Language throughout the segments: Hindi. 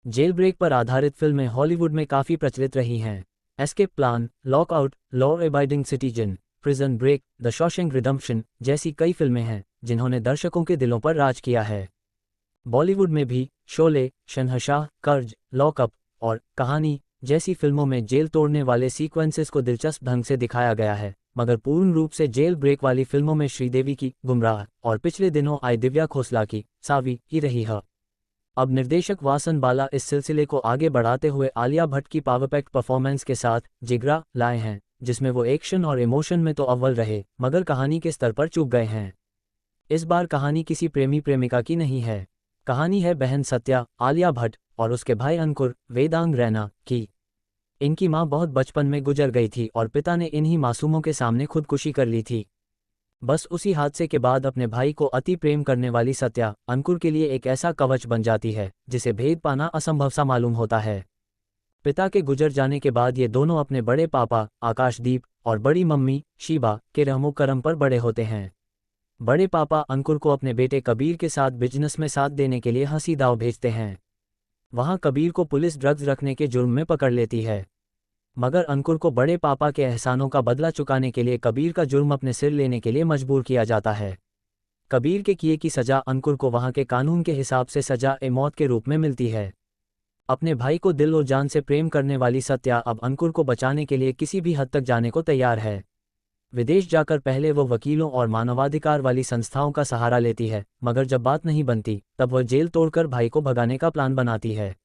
जेल ब्रेक पर आधारित फिल्में हॉलीवुड में काफ़ी प्रचलित रही हैं। Escape Plan, Lockout, Law Abiding Citizen, Prison Break, The Shawshank Redemption जैसी कई फिल्में हैं जिन्होंने दर्शकों के दिलों पर राज किया है। बॉलीवुड में भी शोले, शहंशाह, कर्ज, लॉकअप और कहानी जैसी फिल्मों में जेल तोड़ने वाले सीक्वेंसेस को दिलचस्प ढंग से दिखाया गया है, मगर पूर्ण रूप से जेल ब्रेक वाली फिल्मों में श्रीदेवी की गुमराह और पिछले दिनों आई दिव्या खोसला की सावी ही रही है। अब निर्देशक वासन बाला इस सिलसिले को आगे बढ़ाते हुए आलिया भट्ट की पावरपैक्ड परफॉर्मेंस के साथ जिगरा लाए हैं, जिसमें वो एक्शन और इमोशन में तो अव्वल रहे मगर कहानी के स्तर पर चूक गए हैं। इस बार कहानी किसी प्रेमी प्रेमिका की नहीं है। कहानी है बहन सत्या, आलिया भट्ट और उसके भाई अंकुर, वेदांग रैना की। इनकी मां बहुत बचपन में गुजर गई थी और पिता ने इन्हीं मासूमों के सामने खुदकुशी कर ली थी। बस उसी हादसे के बाद अपने भाई को अति प्रेम करने वाली सत्या अंकुर के लिए एक ऐसा कवच बन जाती है जिसे भेद पाना असंभव सा मालूम होता है। पिता के गुजर जाने के बाद ये दोनों अपने बड़े पापा आकाशदीप और बड़ी मम्मी शीबा के रहमो करम पर बड़े होते हैं। बड़े पापा अंकुर को अपने बेटे कबीर के साथ बिजनेस में साथ देने के लिए हंसी दाव भेजते हैं। वहां कबीर को पुलिस ड्रग्स रखने के जुर्म में पकड़ लेती है, मगर अंकुर को बड़े पापा के एहसानों का बदला चुकाने के लिए कबीर का जुर्म अपने सिर लेने के लिए मजबूर किया जाता है। कबीर के किए की सजा अंकुर को वहां के कानून के हिसाब से सजा ए मौत के रूप में मिलती है। अपने भाई को दिल और जान से प्रेम करने वाली सत्या अब अंकुर को बचाने के लिए किसी भी हद तक जाने को तैयार है। विदेश जाकर पहले वो वकीलों और मानवाधिकार वाली संस्थाओं का सहारा लेती है, मगर जब बात नहीं बनती तब वह जेल तोड़कर भाई को भगाने का प्लान बनाती है।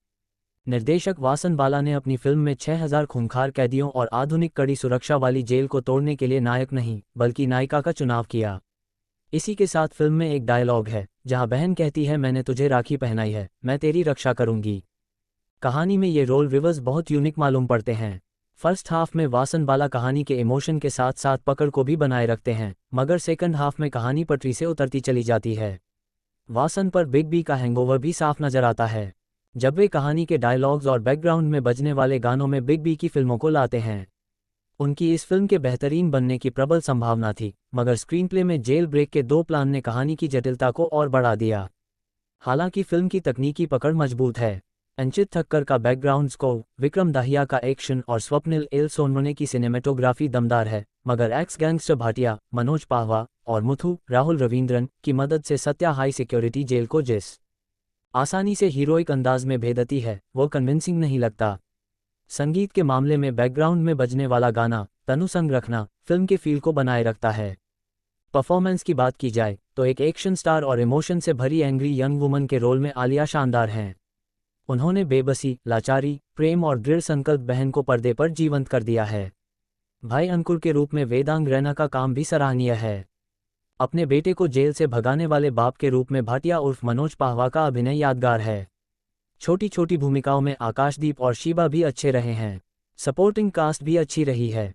निर्देशक वासन बाला ने अपनी फिल्म में 6000 खूंखार कैदियों और आधुनिक कड़ी सुरक्षा वाली जेल को तोड़ने के लिए नायक नहीं बल्कि नायिका का चुनाव किया। इसी के साथ फिल्म में एक डायलॉग है जहां बहन कहती है, मैंने तुझे राखी पहनाई है, मैं तेरी रक्षा करूंगी। कहानी में ये रोल रिवर्स बहुत यूनिक मालूम पड़ते हैं। फर्स्ट हाफ में वासन बाला कहानी के इमोशन के साथ साथ पकड़ को भी बनाए रखते हैं, मगर सेकंड हाफ में कहानी पटरी से उतरती चली जाती है। वासन पर बिग बी का हैंगओवर भी साफ नजर आता है जब वे कहानी के डायलॉग्स और बैकग्राउंड में बजने वाले गानों में बिग बी की फिल्मों को लाते हैं। उनकी इस फिल्म के बेहतरीन बनने की प्रबल संभावना थी, मगर स्क्रीन प्ले में जेल ब्रेक के दो प्लान ने कहानी की जटिलता को और बढ़ा दिया। हालांकि फिल्म की तकनीकी पकड़ मजबूत है। अंचित ठक्कर का बैकग्राउंड स्कोर, विक्रम दाहिया का एक्शन और स्वप्निल एल सोनवने की सिनेमेटोग्राफी दमदार है, मगर एक्स गैंगस्टर भाटिया, मनोज पाहवा और मुथु राहुल रवींद्रन की मदद से सत्या हाई सिक्योरिटी जेल को जिस आसानी से हीरोइक अंदाज में भेदती है वो कन्विंसिंग नहीं लगता। संगीत के मामले में बैकग्राउंड में बजने वाला गाना तनु संग रखना फिल्म के फील को बनाए रखता है। परफॉर्मेंस की बात की जाए तो एक एक्शन स्टार और इमोशन से भरी एंग्री यंग वुमन के रोल में आलिया शानदार हैं। उन्होंने बेबसी, लाचारी, प्रेम और दृढ़ संकल्प बहन को पर्दे पर जीवंत कर दिया है। भाई अंकुर के रूप में वेदांग रैना का काम भी सराहनीय है। अपने बेटे को जेल से भगाने वाले बाप के रूप में भाटिया उर्फ मनोज पाहवा का अभिनय यादगार है। छोटी छोटी भूमिकाओं में आकाशदीप और शीबा भी अच्छे रहे हैं। सपोर्टिंग कास्ट भी अच्छी रही है।